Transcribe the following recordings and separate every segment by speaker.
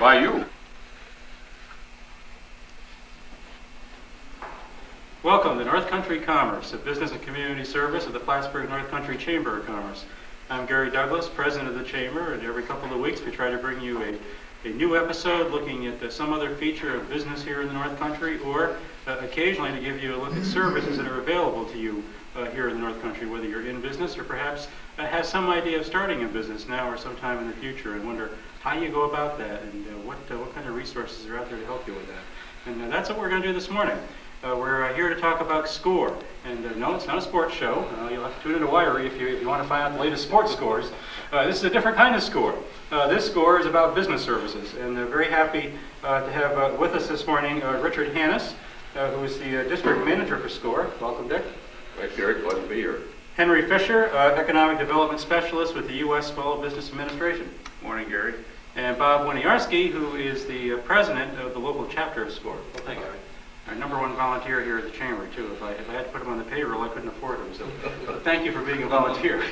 Speaker 1: by you.
Speaker 2: Welcome to North Country Commerce, a business and community service of the Plattsburgh North Country Chamber of Commerce. I'm Gary Douglas, president of the Chamber, and every couple of weeks we try to bring you a new episode looking at some other feature of business here in the North Country, or occasionally to give you a look at services that are available to you here in the North Country, whether you're in business or perhaps have some idea of starting a business now or sometime in the future and wonder how you go about that and what kind of resources are out there to help you with that. And that's what we're going to do this morning. We're here to talk about SCORE, and no, it's not a sports show. You'll have to tune into Wiry if you want to find out the latest sports scores. This is a different kind of SCORE. This SCORE is about business services, and very happy to have with us this morning Richard Hannes, who is the district manager for SCORE. Welcome, Dick.
Speaker 1: Thanks, Gary. Glad to be here.
Speaker 2: Henry Fisher, economic development specialist with the U.S. Small Business Administration.
Speaker 1: Morning, Gary.
Speaker 2: And Bob Winiarski, who is the president of the local chapter of SCORE. Well, thank you. Our number one volunteer here at the Chamber, too. If I had to put him on the payroll, I couldn't afford him. So thank you for being a volunteer.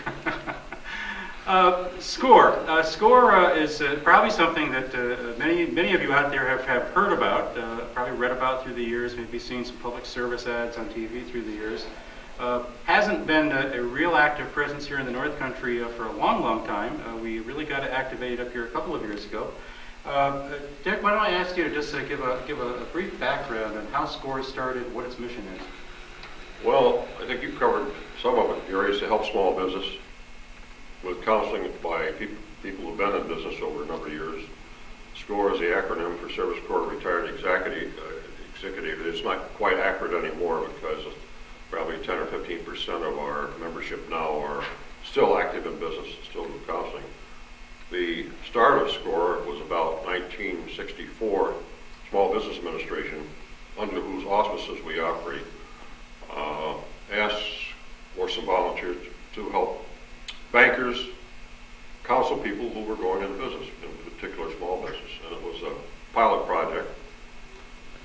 Speaker 2: SCORE. SCORE is probably something that many of you out there have heard about, probably read about through the years, maybe seen some public service ads on TV through the years. Hasn't been a real active presence here in the North Country for a long time. We really got to activate it up here a couple of years ago. Dick, why don't I ask you to just give a brief background on how SCORE started, what its mission is.
Speaker 1: Well, I think you've covered some of it, Gary, is to help small business with counseling by people who've been in business over a number of years. SCORE is the acronym for Service Corps Retired Executive. It's not quite accurate anymore because probably 10 or 15% of our membership now are still active in business, still do counseling. The start of SCORE was about 1964. Small Business Administration, under whose auspices we operate, asked for some volunteers to help bankers counsel people who were going into business, in particular small business. And it was a pilot project,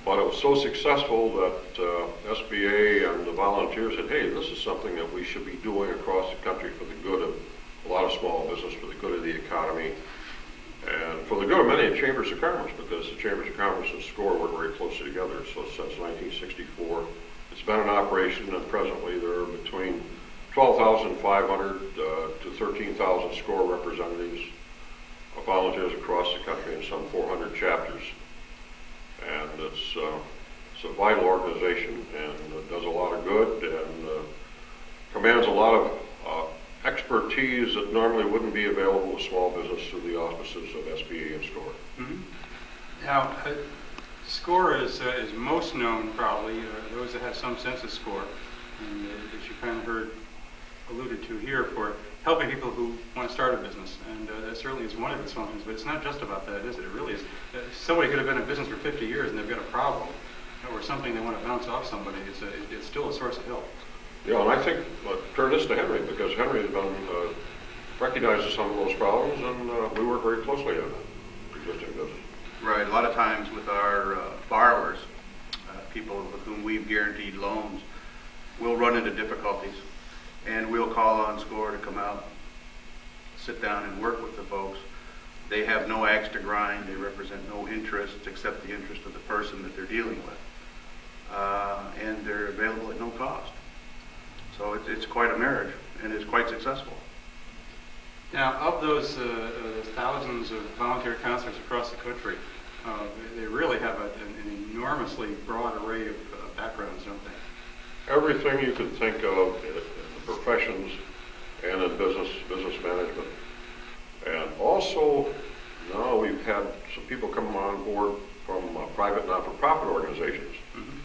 Speaker 1: but it was so successful that SBA and the volunteers said, hey, this is something that we should be doing across the country for the good of a lot of small business, for the good of the economy, and for the good of many chambers of commerce, because the chambers of commerce and SCORE work very closely together. So since 1964, it's been in operation, and presently there are between 12,500 to 13,000 SCORE representatives, volunteers across the country in some 400 chapters. And it's a vital organization, and it does a lot of good, and commands a lot of expertise that normally wouldn't be available to small business through the auspices of SBA and SCORE.
Speaker 2: Mm-hmm. Now, SCORE is most known probably, those that have some sense of SCORE, and as you kind of heard alluded to here, for helping people who want to start a business, and that certainly is one of its functions, but it's not just about that, is it? It really is. Somebody could have been in business for 50 years and they've got a problem, or something they want to bounce off somebody. It's still a source of help.
Speaker 1: Yeah, and I think turn this to Henry, because Henry has been recognizes some of those problems, and we work very closely on that existing business.
Speaker 3: Right. A lot of times with our borrowers, people with whom we've guaranteed loans, we'll run into difficulties, and we'll call on SCORE to come out, sit down, and work with the folks. They have no axe to grind. They represent no interests except the interest of the person that they're dealing with, and they're available at no cost. So it's quite a marriage, and it's quite successful.
Speaker 2: Now, of those thousands of volunteer counselors across the country, they really have an enormously broad array of backgrounds, don't they?
Speaker 1: Everything you can think of in the professions and in business management. And also, now we've had some people come on board from private not-for-profit organizations. Mm-hmm.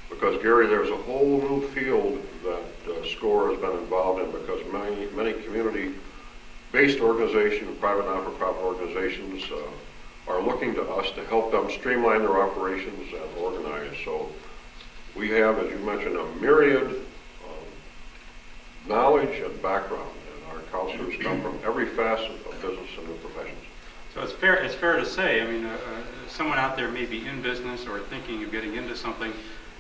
Speaker 1: Because, Gary, there's a whole new field that SCORE has been involved in, because many community-based organizations, private not-for-profit organizations, are looking to us to help them streamline their operations and organize. So we have, as you mentioned, a myriad of knowledge and background, and our counselors come from every facet of business and the professions.
Speaker 2: So it's fair to say, I mean, someone out there may be in business or thinking of getting into something,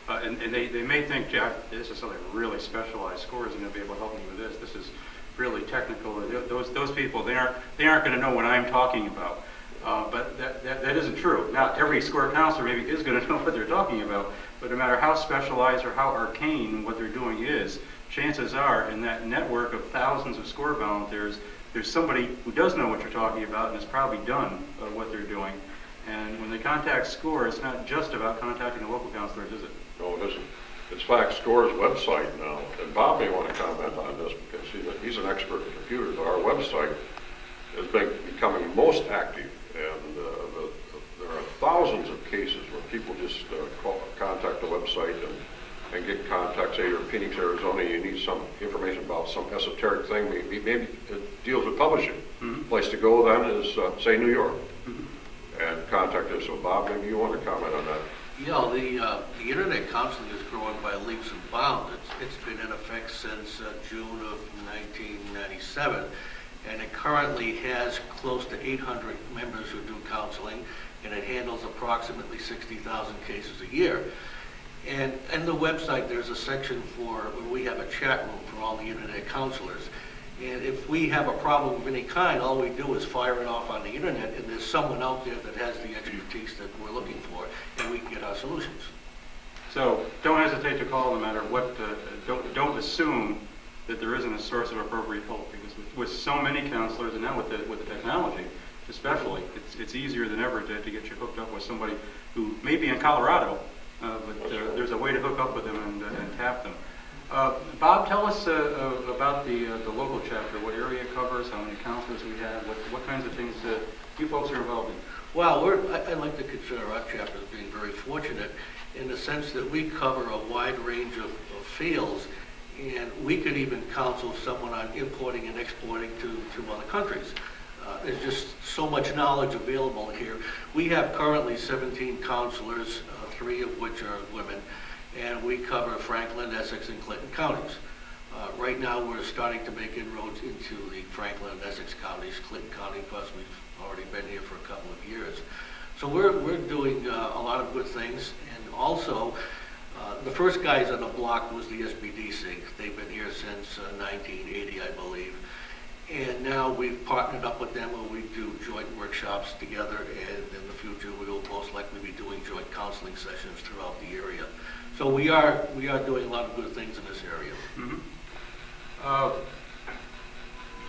Speaker 2: and they may think, Jack, this is something really specialized. SCORE isn't going to be able to help me with this. This is really technical. Those people, they aren't going to know what I'm talking about. But that isn't true. Now, every SCORE counselor maybe is going to know what they're talking about, but no matter how specialized or how arcane what they're doing is, chances are in that network of thousands of SCORE volunteers, there's somebody who does know what you're talking about and has probably done what they're doing. And when they contact SCORE, it's not just about contacting the local counselors, is it?
Speaker 1: No, it isn't. In fact, SCORE's website now, and Bob may want to comment on this because he's an expert in computers, but our website is becoming most active, and there are thousands of cases where people just contact the website and get in contact. Say you're in Phoenix, Arizona, you need some information about some esoteric thing, maybe it deals with publishing.
Speaker 2: Mm-hmm.
Speaker 1: Place to go then is, say, New York,
Speaker 2: Mm-hmm.
Speaker 1: and contact us. So Bob, maybe you want to comment on that.
Speaker 4: Yeah, the internet counseling is growing by leaps and bounds. It's been in effect since June of 1997, and it currently has close to 800 members who do counseling, and it handles approximately 60,000 cases a year. And in the website, there's a section where we have a chat room for all the internet counselors. And if we have a problem of any kind, all we do is fire it off on the internet, and there's someone out there that has the expertise that we're looking for, and we can get our solutions.
Speaker 2: So don't hesitate to call no matter what. Don't assume that there isn't a source of appropriate help, because with so many counselors, and now with the technology especially, it's easier than ever to get you hooked up with somebody who may be in Colorado, but there's a way to hook up with them and tap them. Bob, tell us about the local chapter, what area it covers, how many counselors we have, what kinds of things you folks are involved in.
Speaker 4: Well, I like to consider our chapter as being very fortunate in the sense that we cover a wide range of fields, and we could even counsel someone on importing and exporting to other countries. There's just so much knowledge available here. We have currently 17 counselors, 3 of which are women, and we cover Franklin, Essex, and Clinton counties. Right now, we're starting to make inroads into the Franklin and Essex counties. Clinton County, of course, we've already been here for a couple of years. So we're doing a lot of good things, and also the first guys on the block was the SBDC. They've been here since 1980, I believe. And now we've partnered up with them where we do joint workshops together, and in the future we will most likely be doing joint counseling sessions throughout the area. So we are doing a lot of good things in this area.
Speaker 2: Mm-hmm.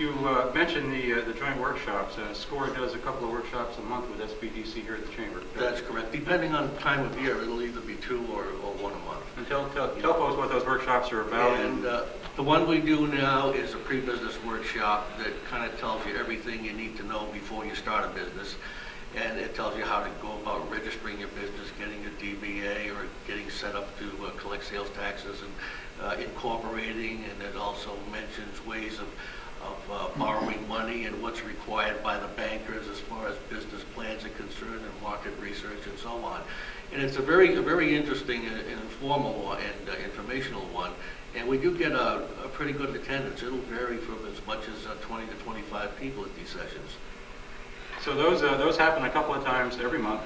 Speaker 2: You mentioned the joint workshops. SCORE does a couple of workshops a month with SBDC here at the Chamber.
Speaker 4: That's correct. Depending on the time of year, it'll either be 2 or 1 a month.
Speaker 2: And tell folks what those workshops are about.
Speaker 4: And the one we do now is a pre-business workshop that kind of tells you everything you need to know before you start a business. And it tells you how to go about registering your business, getting a DBA, or getting set up to collect sales taxes, and incorporating. And it also mentions ways of borrowing money and what's required by the bankers as far as business plans are concerned, and market research and so on. And it's a very interesting and informal one, and informational one. And we do get a pretty good attendance. It'll vary from as much as 20 to 25 people at these sessions.
Speaker 2: So those happen a couple of times every month.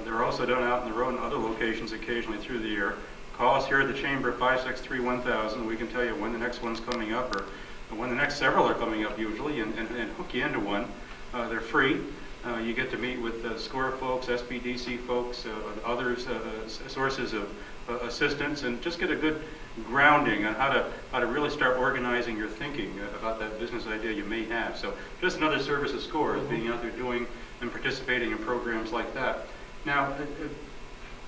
Speaker 2: They're also done out on the road in other locations occasionally through the year. Call us here at the Chamber at 563-1000. We can tell you when the next one's coming up, or when the next several are coming up usually, and hook you into one. They're free. You get to meet with SCORE folks, SBDC folks, others, sources of assistance, and just get a good grounding on how to really start organizing your thinking about that business idea you may have. So just another service of SCORE is being out there doing and participating in programs like that. Now,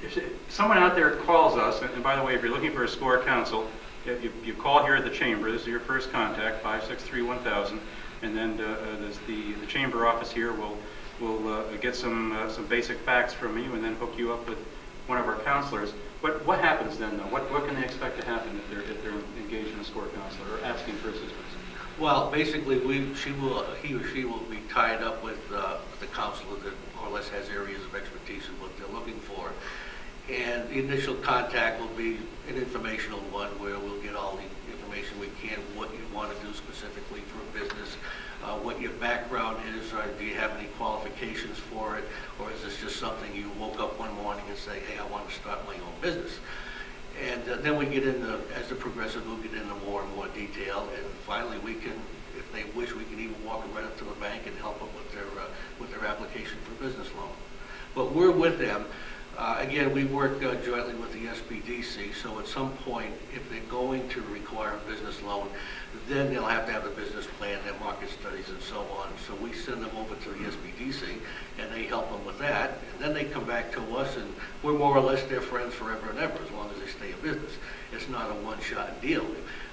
Speaker 2: if someone out there calls us, and by the way, if you're looking for a SCORE counsel, you call here at the Chamber. This is your first contact, 563-1000, and then the Chamber office here will get some basic facts from you, and then hook you up with one of our counselors. But what happens then, though? What can they expect to happen if they're engaged in a SCORE counselor or asking for assistance?
Speaker 4: Well, basically, he or she will be tied up with the counselor that more or less has areas of expertise in what they're looking for. And the initial contact will be an informational one where we'll get all the information we can, what you want to do specifically for a business, what your background is, or do you have any qualifications for it, or is this just something you woke up one morning and say, hey, I want to start my own business? And then we get into, as the progressive, we'll get into more and more detail, and finally we can, if they wish, we can even walk them right up to the bank and help them with their application. But we're with them. Again, we work jointly with the SBDC, so at some point, if they're going to require a business loan, then they'll have to have a business plan, their market studies and so on. So we send them over to the SBDC, and they help them with that. And then they come back to us, and we're more or less their friends forever and ever, as long as they stay in business. It's not a one-shot deal.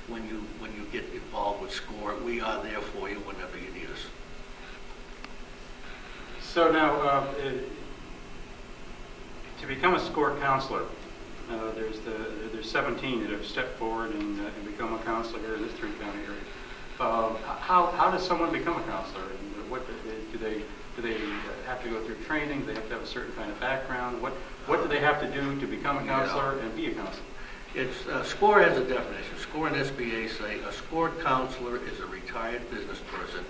Speaker 4: When you get involved with SCORE, we are there for you whenever you need us.
Speaker 2: So now, to become a SCORE counselor, there's 17 that have stepped forward and become a counselor here in this three-county area. How does someone become a counselor? And what do they have to go through training? Do they have to have a certain kind of background? What do they have to do to become a counselor and be a counselor?
Speaker 4: SCORE has a definition. SCORE and SBA say a SCORE counselor is a retired business person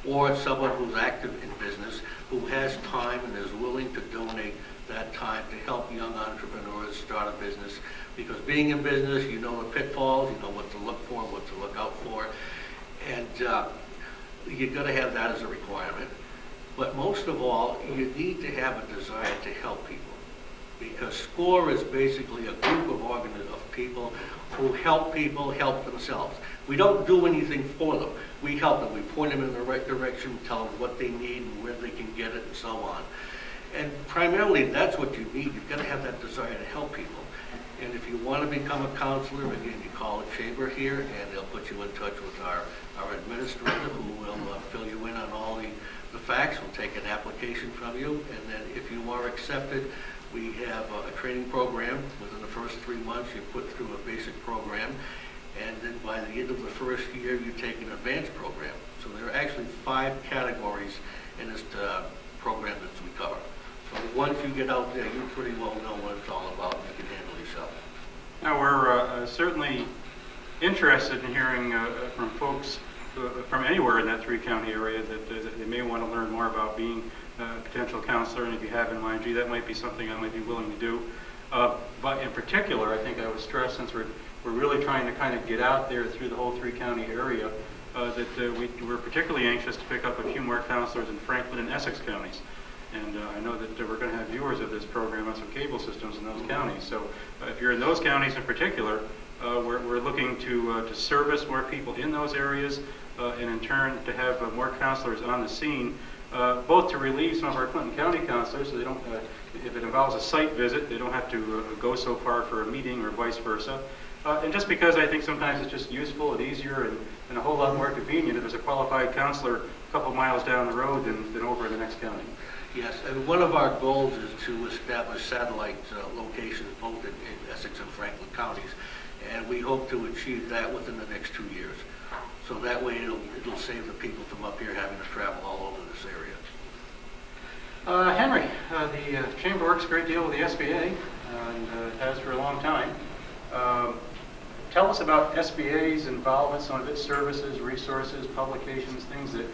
Speaker 4: or someone who's active in business, who has time and is willing to donate that time to help young entrepreneurs start a business. Because being in business, you know the pitfalls, you know what to look for, what to look out for, and you've got to have that as a requirement. But most of all, you need to have a desire to help people. Because SCORE is basically a group of people who help people help themselves. We don't do anything for them. We help them. We point them in the right direction, tell them what they need and where they can get it and so on. And primarily, that's what you need. You've got to have that desire to help people. And if you want to become a counselor, again, you call the chamber here, and they'll put you in touch with our administrator, who will fill you in on all the facts. We'll take an application from you, and then if you are accepted, we have a training program. Within the first 3 months, you put through a basic program, and then by the end of the first year, you take an advanced program. So there are actually 5 categories in this program that we cover. So once you get out there, you pretty well know what it's all about, and you can handle yourself.
Speaker 2: Now, we're certainly interested in hearing from folks from anywhere in that three-county area that they may want to learn more about being a potential counselor, and if you have in mind, gee, that might be something I might be willing to do. But in particular, I think I would stress, since we're really trying to kind of get out there through the whole three-county area, that we're particularly anxious to pick up a few more counselors in Franklin and Essex counties. And I know that we're going to have viewers of this program on some cable systems in those counties. So if you're in those counties in particular, we're looking to service more people in those areas, and in turn to have more counselors on the scene, both to relieve some of our Clinton County counselors, so they don't, if it involves a site visit, they don't have to go so far for a meeting or vice versa. And just because I think sometimes it's just useful and easier and a whole lot more convenient if there's a qualified counselor a couple miles down the road than over in the next county.
Speaker 4: Yes, and one of our goals is to establish satellite locations both in Essex and Franklin counties, and we hope to achieve that within the next 2 years. So that way it'll save the people from up here having to travel all over this area.
Speaker 2: Henry, the Chamber works a great deal with the SBA, and has for a long time. Tell us about SBA's involvement, some of its services, resources, publications, things that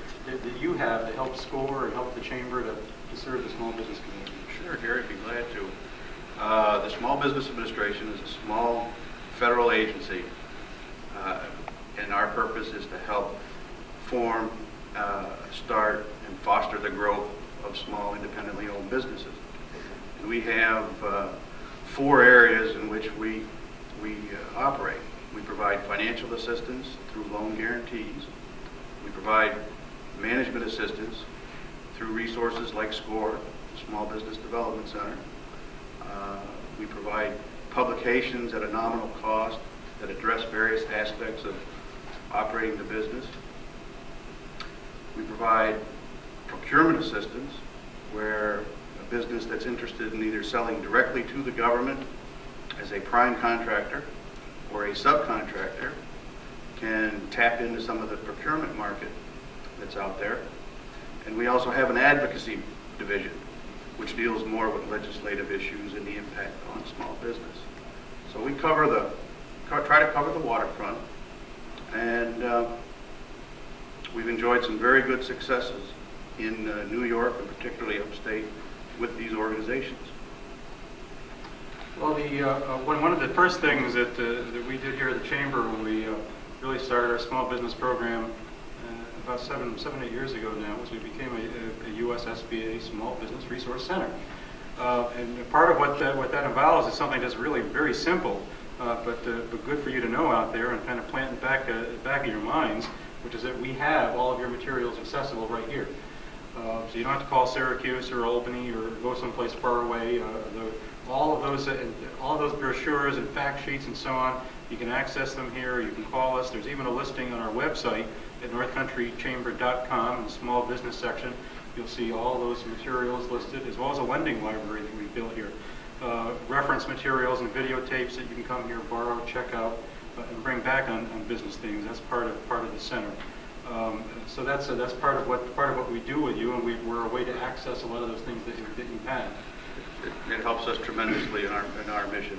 Speaker 2: you have to help SCORE and help the Chamber to serve the small business community.
Speaker 3: Sure, Gary, I'd be glad to. The Small Business Administration is a small federal agency, and our purpose is to help form, start, and foster the growth of small, independently owned businesses. And we have 4 areas in which we operate. We provide financial assistance through loan guarantees. We provide management assistance through resources like SCORE, Small Business Development Center. We provide publications at a nominal cost that address various aspects of operating the business. We provide procurement assistance, where a business that's interested in either selling directly to the government as a prime contractor or a subcontractor can tap into some of the procurement market that's out there. And we also have an advocacy division, which deals more with legislative issues and the impact on small business. So we try to cover the waterfront, and we've enjoyed some very good successes in New York, and particularly upstate, with these organizations.
Speaker 2: Well, one of the first things that we did here at the Chamber when we really started our small business program about 7, 8 years ago now was we became a U.S. SBA Small Business Resource Center. And part of what that involves is something that's really very simple, but good for you to know out there and kind of plant in the back of your minds, which is that we have all of your materials accessible right here. So you don't have to call Syracuse or Albany or go someplace far away. All of those brochures and fact sheets and so on, you can access them here. You can call us. There's even a listing on our website at northcountrychamber.com in the small business section. You'll see all those materials listed, as well as a lending library that we've built here. Reference materials and videotapes that you can come here, borrow, check out, and bring back on business things. That's part of the center. So that's part of what we do with you, and we're a way to access a lot of those things that you had.
Speaker 3: It helps us tremendously in our mission.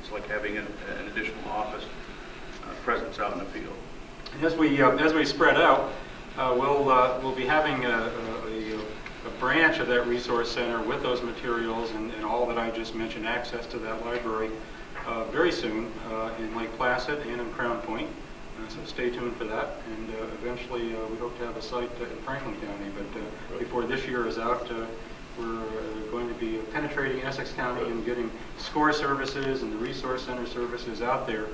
Speaker 3: It's like having an additional office presence out in the field.
Speaker 2: And as we spread out, we'll be having a branch of that resource center with those materials and all that I just mentioned, access to that library very soon in Lake Placid and in Crown Point. So stay tuned for that. And eventually we hope to have a site in Franklin County. But before this year is out, we're going to be penetrating Essex County and getting SCORE services and the resource center services out there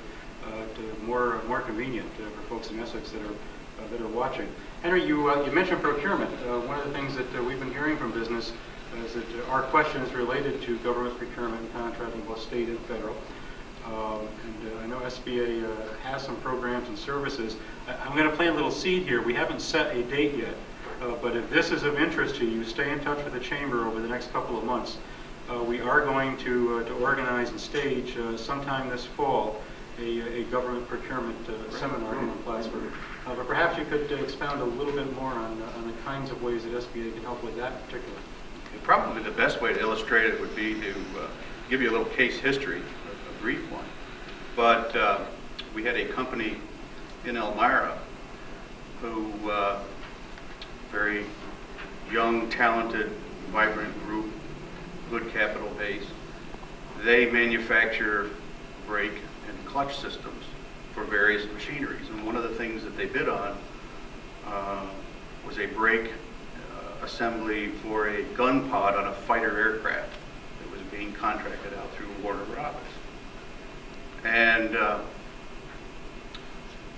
Speaker 2: to more convenient for folks in Essex that are watching. Henry, you mentioned procurement. One of the things that we've been hearing from business is that our questions related to government procurement and contracting, both state and federal. And I know SBA has some programs and services. I'm going to plant a little seed here. We haven't set a date yet, but if this is of interest to you, stay in touch with the Chamber over the next couple of months. We are going to organize and stage sometime this fall a government procurement seminar here in Plattsburgh. But perhaps you could expound a little bit more on the kinds of ways that SBA can help with that in particular.
Speaker 3: Probably the best way to illustrate it would be to give you a little case history, a brief one. But we had a company in Elmira who, very young, talented, vibrant group, good capital base. They manufacture brake and clutch systems for various machineries. And one of the things that they bid on was a brake assembly for a gun pod on a fighter aircraft that was being contracted out through Warner Robins. And the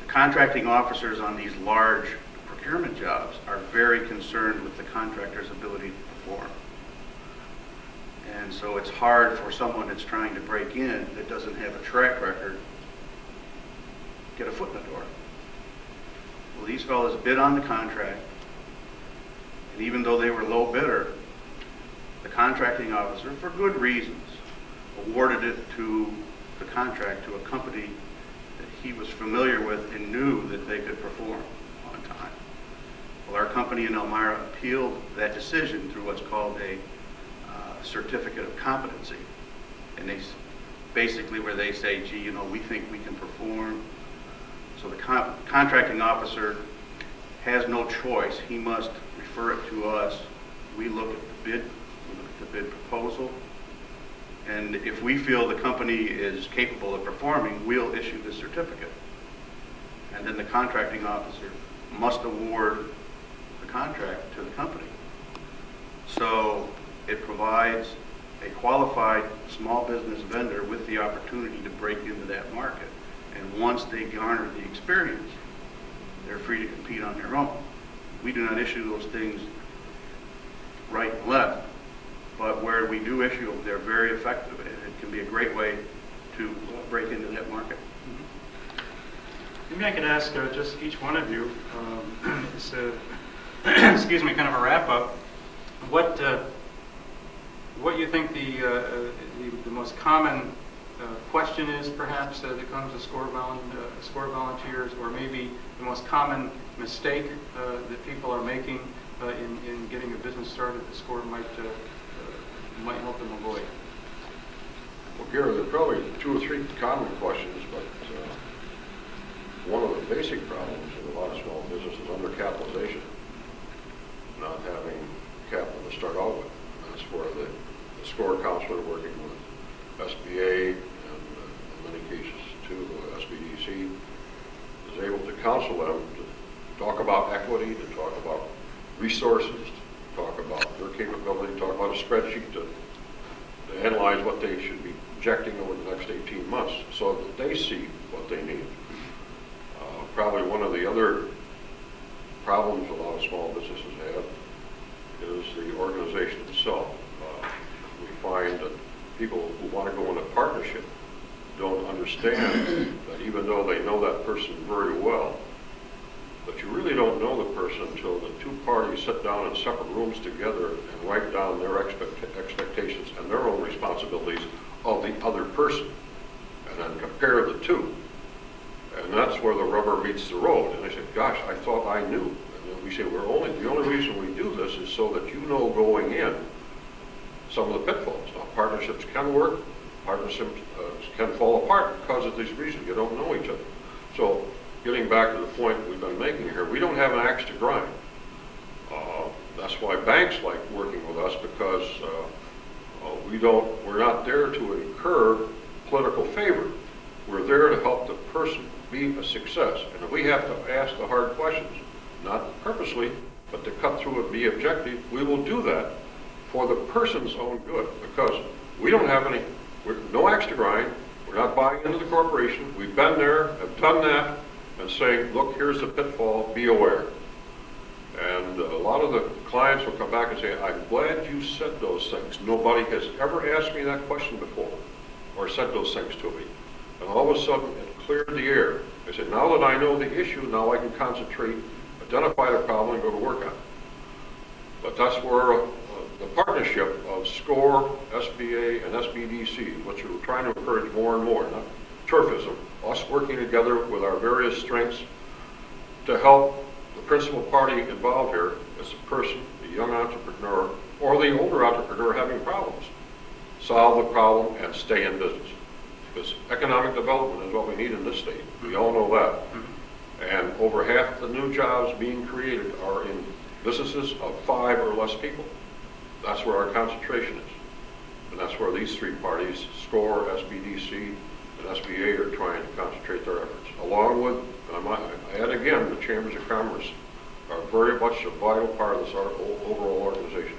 Speaker 3: contracting officers on these large procurement jobs are very concerned with the contractor's ability to perform. And so it's hard for someone that's trying to break in that doesn't have a track record get a foot in the door. Well, these fellows bid on the contract, and even though they were low bidder, the contracting officer, for good reasons, awarded it to the contract to a company that he was familiar with and knew that they could perform on time. Well, our company in Elmira appealed that decision through what's called a certificate of competency, and they basically where they say, gee, we think we can perform. So the contracting officer has no choice. He must refer it to us. We look at the bid, we look at the bid proposal, and if we feel the company is capable of performing, we'll issue the certificate. And then the contracting officer must award the contract to the company. So it provides a qualified small business vendor with the opportunity to break into that market. And once they garner the experience, they're free to compete on their own. We do not issue those things right and left, but where we do issue them, they're very effective, and it can be a great way to break into that market.
Speaker 2: Maybe I could ask just each one of you, excuse me, kind of a wrap-up, what you think the most common question is, perhaps, that comes to SCORE volunteers, or maybe the most common mistake that people are making in getting a business started that SCORE might help them avoid?
Speaker 1: Well, Gary, there are probably 2 or 3 common questions, but one of the basic problems in a lot of small businesses is undercapitalization, not having capital to start out with. That's where the SCORE counselor working with SBA and in many cases too SBDC is able to counsel them to talk about equity, to talk about resources, to talk about their capability, talk about a spreadsheet to analyze what they should be projecting over the next 18 months so that they see what they need. Probably one of the other problems a lot of small businesses have is the organization itself. We find that people who want to go into partnership don't understand that even though they know that person very well, but you really don't know the person until the two parties sit down in separate rooms together and write down their expectations and their own responsibilities of the other person, and then compare the two. And that's where the rubber meets the road. And they say, gosh, I thought I knew. And then we say, the only reason we do this is so that you know going in some of the pitfalls. Now, partnerships can work. Partnerships can fall apart because of these reasons. You don't know each other. So getting back to the point we've been making here, we don't have an axe to grind. That's why banks like working with us, because we're not there to incur political favor. We're there to help the person be a success. And if we have to ask the hard questions, not purposely, but to cut through and be objective, we will do that for the person's own good, because we don't have no axe to grind. We're not buying into the corporation. We've been there, have done that, and saying, look, here's the pitfall, be aware. And a lot of the clients will come back and say, I'm glad you said those things. Nobody has ever asked me that question before or said those things to me. And all of a sudden, it cleared the air. I said, now that I know the issue, now I can concentrate, identify the problem, and go to work on it. But that's where the partnership of SCORE, SBA, and SBDC, which we're trying to encourage more and more, not turfism, us working together with our various strengths to help the principal party involved here as the person, the young entrepreneur, or the older entrepreneur having problems, solve the problem and stay in business. Because economic development is what we need in this state. We all know that. And over half the new jobs being created are in businesses of 5 or less people. That's where our concentration is. And that's where these three parties, SCORE, SBDC, and SBA, are trying to concentrate their efforts. Along with, and I add again, the Chambers of Commerce are very much a vital part of this overall organization.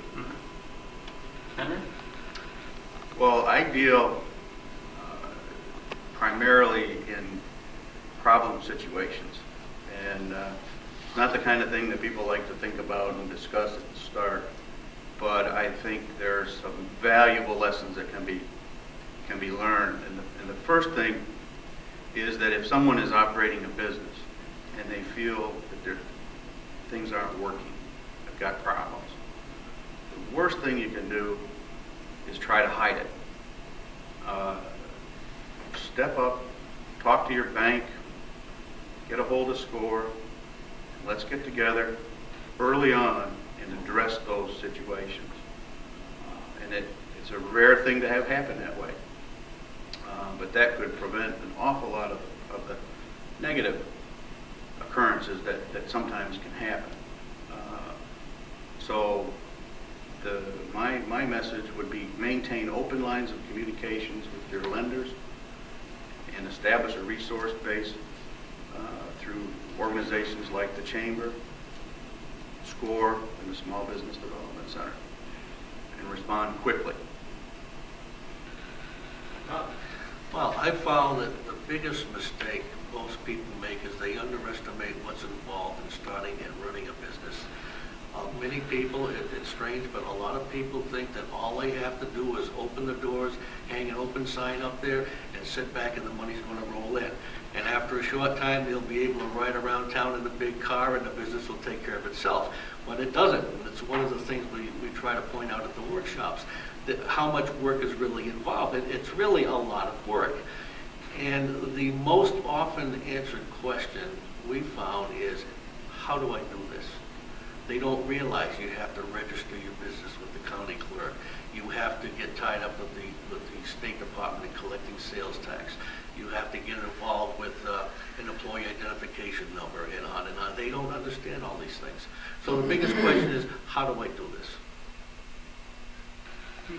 Speaker 2: Henry?
Speaker 3: Well, I deal primarily in problem situations, and it's not the kind of thing that people like to think about and discuss at the start, but I think there's some valuable lessons that can be learned. And the first thing is that if someone is operating a business and they feel that things aren't working, they've got problems, the worst thing you can do is try to hide it. Step up, talk to your bank, get a hold of SCORE, let's get together early on and address those situations. And it's a rare thing to have happen that way. But that could prevent an awful lot of the negative occurrences that sometimes can happen. So my message would be maintain open lines of communications with your lenders and establish a resource base through organizations like the Chamber, SCORE, and the Small Business Development Center, and respond quickly.
Speaker 4: Well, I found that the biggest mistake most people make is they underestimate what's involved in starting and running a business. Many people, it's strange, but a lot of people think that all they have to do is open the doors, hang an open sign up there, and sit back and the money's going to roll in. And after a short time, they'll be able to ride around town in a big car and the business will take care of itself. But it doesn't. And it's one of the things we try to point out at the workshops, that how much work is really involved. And it's really a lot of work. And the most often answered question we found is, how do I do this? They don't realize you have to register your business with the county clerk. You have to get tied up with the State Department in collecting sales tax. You have to get involved with an employee identification number and on and on. They don't understand all these things. So the biggest question is, how do I do this?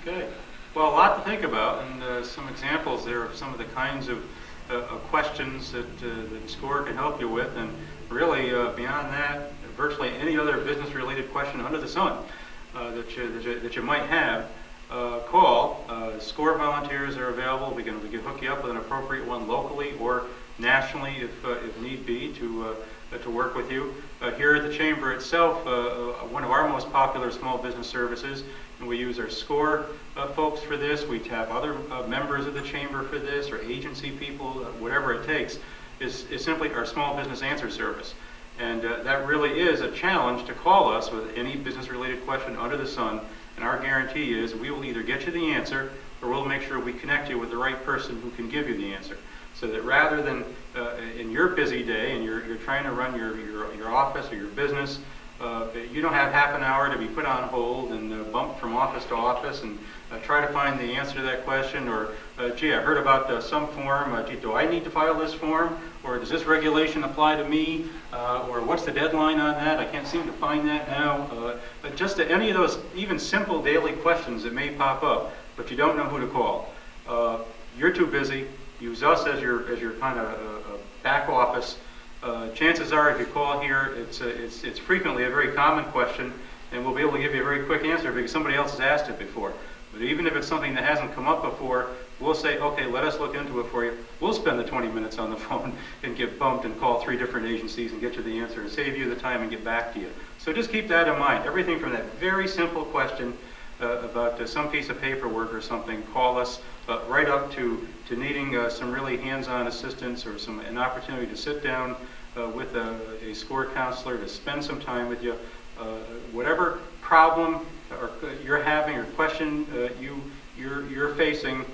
Speaker 2: Okay. Well, a lot to think about, and some examples there of some of the kinds of questions that SCORE can help you with, and really beyond that, virtually any other business-related question under the sun. that you might have, call. SCORE volunteers are available. We can hook you up with an appropriate one locally or nationally if need be to work with you. Here at the Chamber itself, one of our most popular small business services, and we use our SCORE folks for this. We have other members of the Chamber for this, or agency people, whatever it takes, is simply our small business answer service. And that really is a challenge to call us with any business-related question under the sun. And our guarantee is we will either get you the answer or we'll make sure we connect you with the right person who can give you the answer. So that rather than in your busy day and you're trying to run your office or your business, you don't have half an hour to be put on hold and bumped from office to office and try to find the answer to that question, or gee, I heard about some form, gee, do I need to file this form, or does this regulation apply to me, or what's the deadline on that? I can't seem to find that now. Just to any of those even simple daily questions that may pop up, but you don't know who to call. You're too busy. Use us as your kind of back office. Chances are, if you call here, it's frequently a very common question, and we'll be able to give you a very quick answer because somebody else has asked it before. But even if it's something that hasn't come up before, we'll say, okay, let us look into it for you. We'll spend the 20 minutes on the phone and get bumped and call 3 different agencies and get you the answer and save you the time and get back to you. So just keep that in mind. Everything from that very simple question about some piece of paperwork or something, call us, right up to needing some really hands-on assistance or an opportunity to sit down with a SCORE counselor to spend some time with you. Whatever problem or you're having or question you're facing,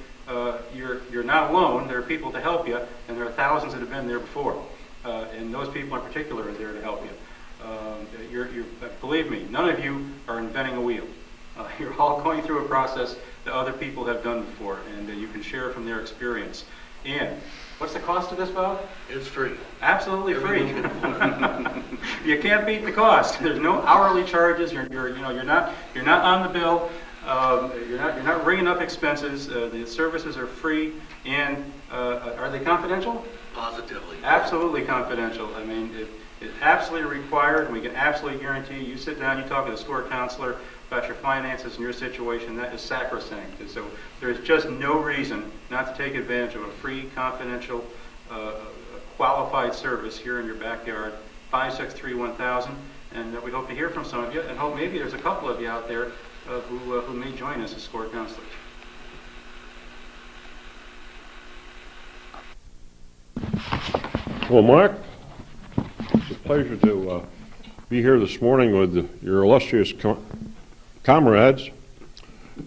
Speaker 2: you're not alone. There are people to help you, and there are thousands that have been there before, and those people in particular are there to help you. Believe me, none of you are inventing a wheel. You're all going through a process that other people have done before, and you can share from their experience. And what's the cost of this, Bob?
Speaker 4: It's free.
Speaker 2: Absolutely free. You can't beat the cost. There's no hourly charges. You're not on the bill. You're not ringing up expenses. The services are free, and are they confidential?
Speaker 4: Positively.
Speaker 2: Absolutely confidential. I mean, it's absolutely required, and we can absolutely guarantee you sit down, you talk to a SCORE counselor about your finances and your situation. That is sacrosanct. And so there's just no reason not to take advantage of a free, confidential, qualified service here in your backyard. 563-1000, and we hope to hear from some of you, and hope maybe there's a couple of you out there who may join us as SCORE counselors.
Speaker 1: Well, Mark, it's a pleasure to be here this morning with your illustrious comrades,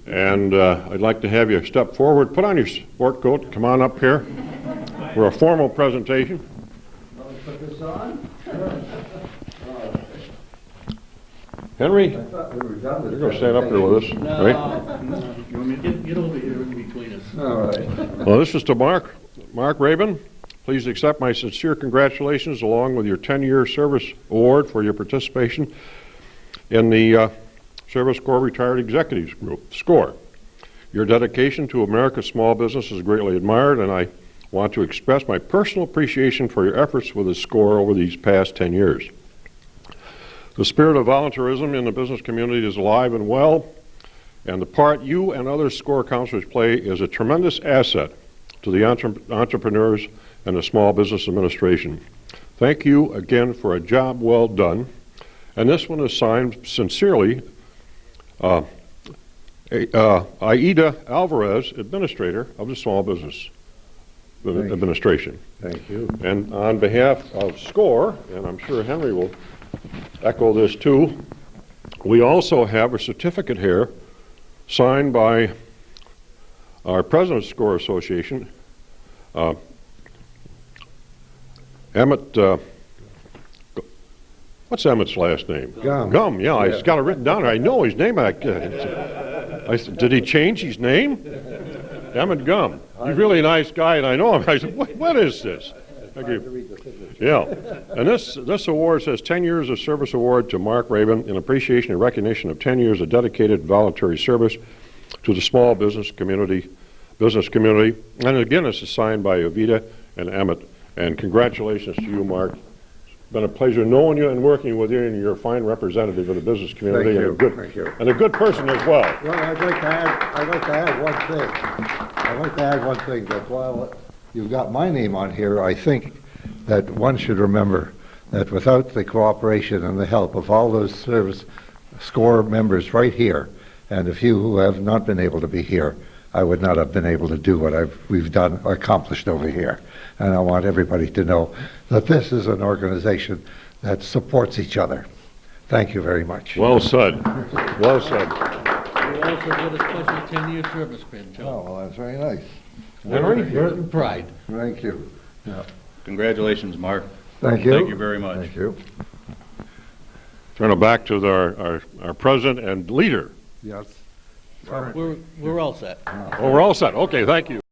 Speaker 1: and I'd like to have you step forward, put on your sport coat, come on up here for a formal presentation.
Speaker 5: Put this on?
Speaker 1: Henry,
Speaker 5: I thought we were done with
Speaker 1: you're going to stand up here with us, right?
Speaker 4: No. You want me to get over here in between us?
Speaker 5: All right.
Speaker 1: Well, this is to Mark Rabin. Please accept my sincere congratulations along with your 10-year service award for your participation in the Service Corps Retired Executives Group, SCORE. Your dedication to America's small business is greatly admired, and I want to express my personal appreciation for your efforts with the SCORE over these past 10 years. The spirit of volunteerism in the business community is alive and well, and the part you and other SCORE counselors play is a tremendous asset to the entrepreneurs and the Small Business Administration. Thank you again for a job well done. And this one is signed sincerely, Aida Alvarez, Administrator of the Small Business Administration.
Speaker 5: Thank you.
Speaker 1: And on behalf of SCORE, and I'm sure Henry will echo this too, we also have a certificate here signed by our president of SCORE Association, Emmett, what's Emmett's last name?
Speaker 5: Gum.
Speaker 1: Yeah, he's got it written down. I know his name. I said, did he change his name? Emmett Gum. He's really a nice guy, and I know him. I said, what is this? Thank you. Yeah, and this award says 10 Years of Service Award to Mark Rabin in appreciation and recognition of 10 years of dedicated voluntary service to the small business community. And again, this is signed by Evita and Emmett. And congratulations to you, Mark. been a pleasure knowing you and working with you, and you're a fine representative of the business community.
Speaker 5: Thank
Speaker 1: and
Speaker 5: you.
Speaker 1: a good,
Speaker 5: Thank you.
Speaker 1: And a good person as well.
Speaker 5: Well, I'd like to add one thing. I'd like to add one thing, that while you've got my name on here, I think that one should remember that without the cooperation and the help of all those service SCORE members right here, and a few who have not been able to be here, I would not have been able to do what we've done, accomplished over here. And I want everybody to know that this is an organization that supports each other. Thank you very much.
Speaker 1: Well said. Well said.
Speaker 4: We also get a special 10-year service pin, Joe.
Speaker 5: Oh, well, that's very nice.
Speaker 4: With pride.
Speaker 5: Thank you. Yeah.
Speaker 6: Congratulations, Mark.
Speaker 5: Thank you.
Speaker 6: Thank you very much.
Speaker 5: Thank you.
Speaker 1: Turn it back to our president and leader.
Speaker 5: Yes.
Speaker 4: We're all set.
Speaker 1: Oh, we're all set. Okay, thank you.